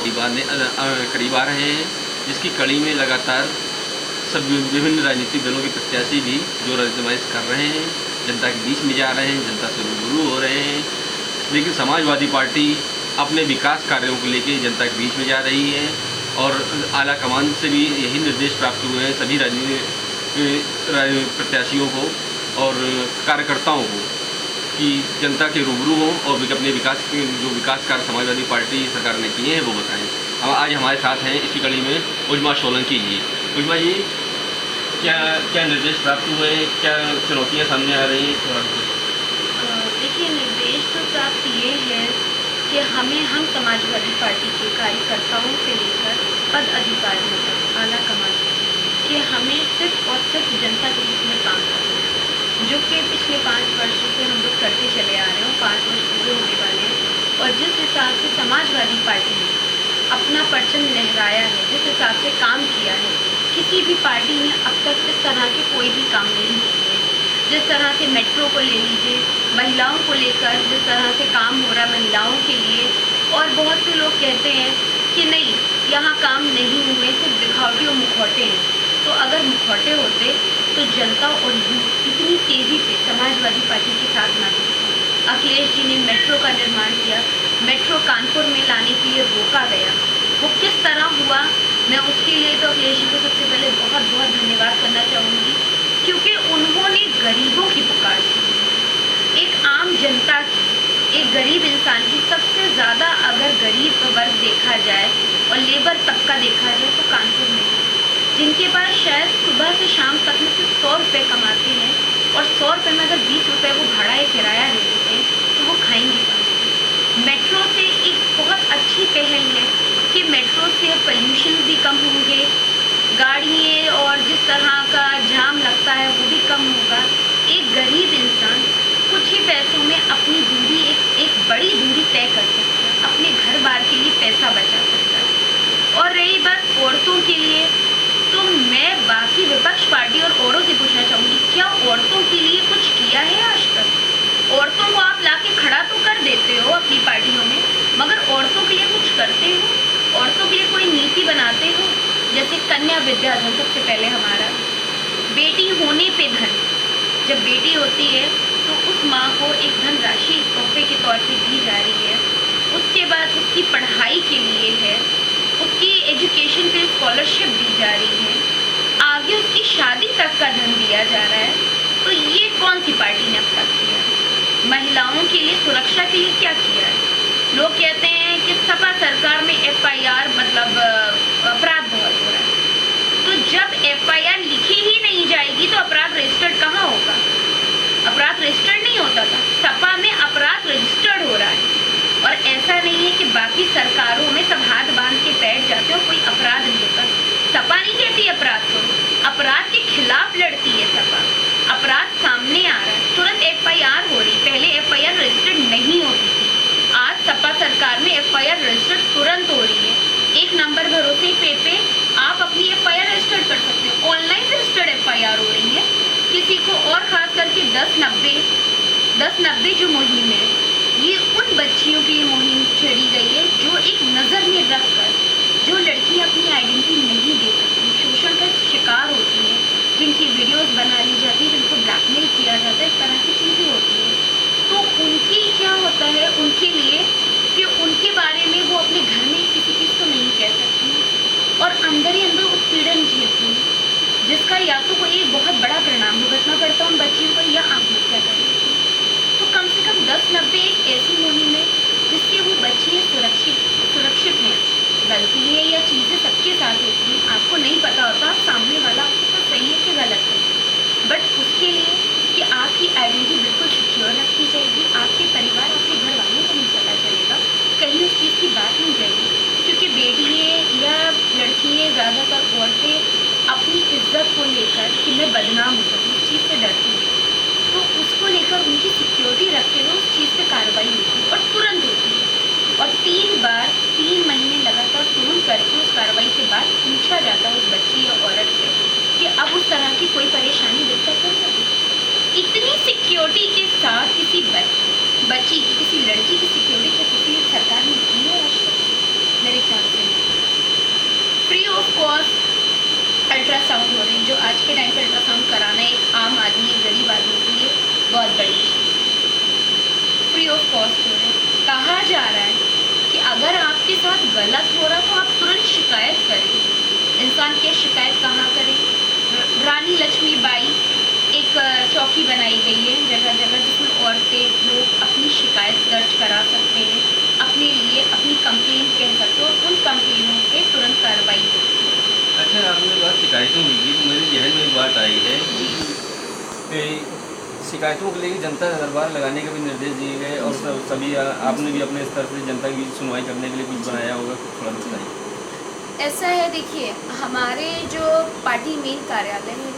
करीब आ रहे हैं, जिसकी कड़ी में लगातार सब विभिन्न राजनीतिक दलों के प्रत्याशी भी जोर आजमाइश कर रहे हैं, जनता के बीच में जा रहे हैं, जनता से रूबरू हो रहे हैं। लेकिन समाजवादी पार्टी अपने विकास कार्यों को लेकर जनता के बीच में जा रही है और आला कमान से भी यही निर्देश प्राप्त हुए हैं सभी राजनीतिक प्रत्याशियों को और कार्यकर्ताओं को कि जनता के रूबरू हों और अपने विकास कार्य समाजवादी पार्टी सरकार ने किए हैं वो बताएं। हम आज हमारे साथ हैं इसी कड़ी में उजमा सोलंकी जी। उजमा जी, क्या निर्देश प्राप्त हुए हैं, क्या चुनौतियां सामने आ रही हैं? देखिए, निर्देश तो प्राप्त ये है कि हम समाजवादी पार्टी के कार्यकर्ताओं से लेकर पद अधिकारियों तक आला कमान कि हमें सिर्फ और सिर्फ जनता के हित में काम करना है, जो कि पिछले 5 वर्षों से हम लोग करते चले आ रहे हैं। 5 वर्ष पूरे होने वाले हैं और जिस हिसाब से समाजवादी पार्टी ने अपना परचम लहराया है, जिस हिसाब से काम किया है, किसी भी पार्टी ने अब तक इस तरह के कोई भी काम नहीं किए हैं। जिस तरह से मेट्रो को ले लीजिए, महिलाओं को लेकर जिस तरह से काम हो रहा है महिलाओं के लिए, और बहुत से लोग कहते हैं कि नहीं यहाँ काम नहीं हुए, सिर्फ दिखावटी और मुखौटे हैं। तो अगर मुखौटे होते तो जनता और यूथ इतनी तेज़ी से समाजवादी पार्टी के साथ ना जुड़ती। अखिलेश जी ने मेट्रो का निर्माण किया, मेट्रो कानपुर में लाने के लिए रोका गया, वो किस तरह हुआ, मैं उसके लिए तो अखिलेश जी को सबसे पहले बहुत बहुत धन्यवाद करना चाहूँगी, क्योंकि उन्होंने गरीबों की पुकार सुनी, एक आम जनता की, एक गरीब इंसान की। सबसे ज़्यादा अगर गरीब वर्ग देखा जाए और लेबर तबका देखा जाए तो कानपुर में है, जिनके पास शायद सुबह से शाम तक में सिर्फ 100 रुपये कमाते हैं और 100 रुपये में अगर 20 रुपये वो भाड़ा या किराया दे देते हैं तो वो खाएंगे कहाँ? मेट्रो से एक बहुत अच्छी पहल है कि मेट्रो से पोल्यूशन भी कम होंगे, गाड़ियाँ और जिस तरह का जाम लगता है वो भी कम होगा। एक गरीब इंसान कुछ ही पैसों में अपनी दूरी एक बड़ी दूरी तय कर सकता है, अपने घर बार के लिए पैसा बचा सकता है। और रही बात औरतों के लिए, तो मैं बाकी विपक्ष पार्टी और औरों से पूछना चाहूँगी, क्या औरतों के लिए कुछ किया है आज तक? औरतों को आप लाके खड़ा तो कर देते हो अपनी पार्टियों में, मगर औरतों के लिए कुछ करते हो? औरतों के लिए कोई नीति बनाते हो? जैसे कन्या विद्याधन सबसे पहले हमारा, बेटी होने पे धन, जब बेटी होती है तो उस माँ को एक धनराशि तोहफे के तौर पे दी जा रही है। उसके बाद उसकी पढ़ाई के लिए है, उसकी एजुकेशन पे स्कॉलरशिप दी जा रही है, आगे उसकी शादी तक का धन दिया जा रहा है। तो ये कौन सी पार्टी ने अब तक किया? महिलाओं के लिए सुरक्षा के लिए क्या किया है? लोग कहते हैं कि सपा सरकार में FIR मतलब अपराध बहुत हो रहा है, तो जब FIR लिखी ही नहीं जाएगी तो अपराध रजिस्टर्ड कहाँ होगा? अपराध रजिस्टर्ड नहीं होता था, सपा में अपराध रजिस्टर्ड हो रहा है। और ऐसा नहीं है कि बाकी सरकारों में सब हाथ बांध के बैठ जाते हो, कोई अपराध नहीं होता। सपा नहीं कहती अपराध करो, अपराध के खिलाफ लड़ती है सपा। अपराध सामने आ रहा है, तुरंत FIR हो रही, पहले FIR रजिस्टर्ड नहीं होती थी, आज सपा सरकार में FIR रजिस्टर्ड तुरंत हो रही है। 1 नंबर भरोसे पे आप अपनी FIR रजिस्टर्ड कर सकते हो, ऑनलाइन रजिस्टर्ड FIR हो रही है किसी को। और खास करके 10-90 जो मुहिम है, ये उन बच्चियों के लिए मुहिम छेड़ी गई है जो एक नज़र में रख कर, जो लड़कियां अपनी आइडेंटिटी नहीं दे सकती, शोषण का शिकार होती हैं, जिनकी वीडियोस बना ली जाती है, जिनको ब्लैकमेल किया जाता है, इस तरह की चीज़ें होती हैं। तो उनकी क्या होता है उनके लिए कि उनके बारे में वो अपने घर में किसी चीज़ को नहीं कह सकती और अंदर ही अंदर उत्पीड़न झेलती हैं, जिसका या तो कोई एक बहुत बड़ा परिणाम भुगतना पड़ता है उन बच्चियों को, या आत्महत्या कर लेती है। तो कम से कम 10-90 एक ऐसी मुहिम है जिससे वो बच्चियाँ सुरक्षित के टाइम पर अल्ट्रासाउंड कराना एक आम आदमी, एक गरीब आदमी के लिए बहुत बड़ी चीज़, फ्री ऑफ कॉस्ट हो रहा है। कहा जा रहा है कि अगर आपके साथ गलत हो रहा तो आप तुरंत शिकायत करें। इंसान की शिकायत कहाँ करें? रानी लक्ष्मीबाई एक चौकी बनाई गई है जगह जगह, जिसमें औरतें लोग अपनी शिकायत दर्ज करा सकते हैं, अपने लिए अपनी कंप्लेंट कह सकते हो, उन कंप्लेनों पे तुरंत कार्रवाई होती है। अच्छा, आपने बात शिकायतों की तो मेरे जहन में एक बात आई है कि शिकायतों को लेकर जनता दरबार लगाने के भी निर्देश दिए गए और सभी आपने भी अपने स्तर से जनता की सुनवाई करने के लिए कुछ बनाया होगा, थोड़ा बताइए। ऐसा है, देखिए हमारे जो पार्टी मेन कार्यालय है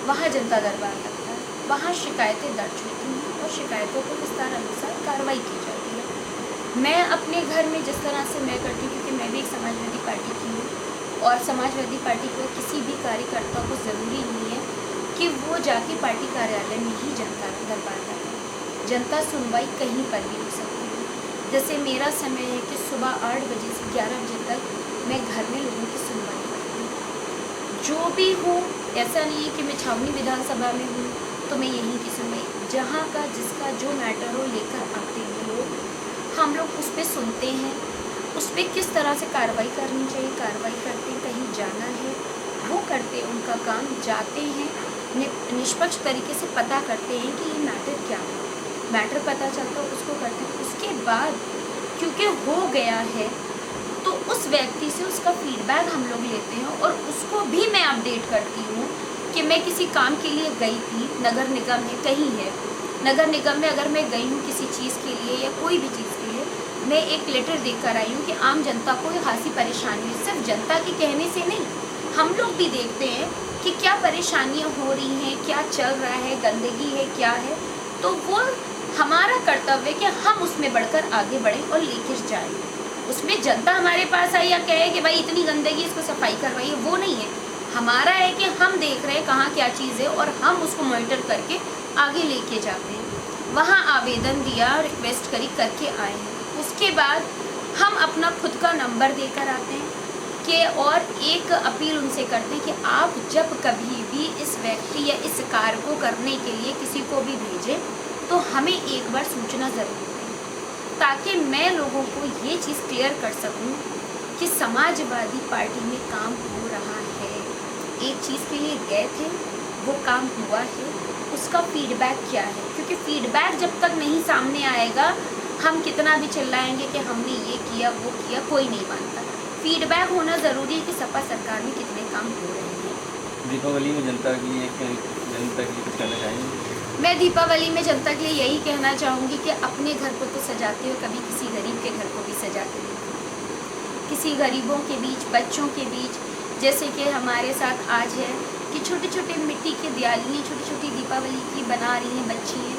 वहाँ जनता दरबार लगता है, वहाँ शिकायतें दर्ज होती हैं और शिकायतों को विस्तार अनुसार कार्रवाई की जाती है। मैं अपने घर में जिस तरह से मैं करती हूँ, क्योंकि मैं भी एक समाजवादी पार्टी की हूँ और समाजवादी पार्टी को किसी भी कार्यकर्ता को ज़रूरी नहीं है कि वो जाके पार्टी कार्यालय में ही जनता दरबार लगाए। जनता सुनवाई कहीं पर भी हो सकती है। जैसे मेरा समय है कि सुबह 8 बजे से 11 बजे तक मैं घर में लोगों की सुनवाई करती हूँ। जो भी हूँ, ऐसा नहीं है कि मैं छावनी विधानसभा में हूँ तो मैं यहीं की सुनवाई, जहाँ का जिसका जो मैटर हो लेकर आते हैं लोग, हम लोग उस पर सुनते हैं, उस पर किस तरह से कार्रवाई करनी चाहिए कार्रवाई करते हैं, कहीं जाना है वो करते हैं उनका काम, जाते हैं निष्पक्ष तरीके से पता करते हैं कि ये मैटर क्या है, मैटर पता चलता है उसको करते हैं। उसके बाद क्योंकि हो गया है तो उस व्यक्ति से उसका फीडबैक हम लोग लेते हैं और उसको भी मैं अपडेट करती हूँ कि मैं किसी काम के लिए गई थी, नगर निगम है कहीं है, नगर निगम में अगर मैं गई हूँ किसी चीज़ के लिए या कोई भी चीज़ के लिए, मैं एक लेटर देकर आई हूँ कि आम जनता को खासी परेशानी है। सिर्फ जनता के कहने से नहीं, हम लोग भी देखते हैं कि क्या परेशानियाँ हो रही हैं, क्या चल रहा है, गंदगी है, क्या है, तो वो हमारा कर्तव्य है कि हम उसमें बढ़कर आगे बढ़ें और लेकर जाएं। उसमें जनता हमारे पास आई या कहे कि भाई इतनी गंदगी, इसको सफाई करवाइए, वो नहीं है। हमारा है कि हम देख रहे हैं कहाँ क्या चीज़ है और हम उसको मॉनिटर करके आगे लेके जाते हैं। वहाँ आवेदन दिया, रिक्वेस्ट करी, करके आए हैं। उसके बाद हम अपना खुद का नंबर देकर आते हैं कि और एक अपील उनसे करते हैं कि आप जब कभी भी इस व्यक्ति या इस कार्य को करने के लिए किसी को भी भेजें तो हमें एक बार सूचना ज़रूर दें, ताकि मैं लोगों को ये चीज़ क्लियर कर सकूं कि समाजवादी पार्टी में काम हो रहा है। एक चीज़ के लिए गए थे, वो काम हुआ है, उसका फीडबैक क्या है, क्योंकि फीडबैक जब तक नहीं सामने आएगा हम कितना भी चिल्लाएंगे कि हमने ये किया वो किया, कोई नहीं मानता। फीडबैक होना ज़रूरी है कि सपा सरकार में कितने काम हो रहे हैं। दीपावली में जनता के लिए कुछ कहना चाहेंगे? मैं दीपावली में जनता के लिए यही कहना चाहूँगी कि अपने घर को तो सजाते हो, कभी किसी गरीब के घर को भी सजाते हो, किसी गरीबों के बीच, बच्चों के बीच। जैसे कि हमारे साथ आज है कि छोटे छोटे मिट्टी के दियालियाँ, छोटी छोटी दीपावली की बना रही हैं बच्चियाँ,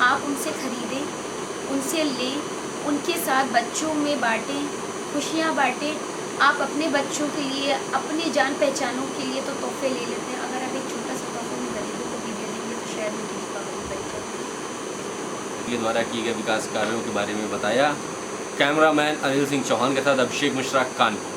आप उनसे ख़रीदें, उनसे लें, उनके साथ बच्चों में बाँटें, खुशियाँ बाँटें। आप अपने बच्चों के लिए, अपने जान पहचानों के लिए तो तोहफे ले लेते हैं, अगर आप एक छोटा सा तोहफा उन गरीबों को भी दे देंगे तो शायद उनकी दीपावली बच जाएगी। के द्वारा किए गए विकास कार्यों के बारे में बताया। कैमरामैन अनिल सिंह चौहान के साथ अभिषेक मिश्रा, कानपुर।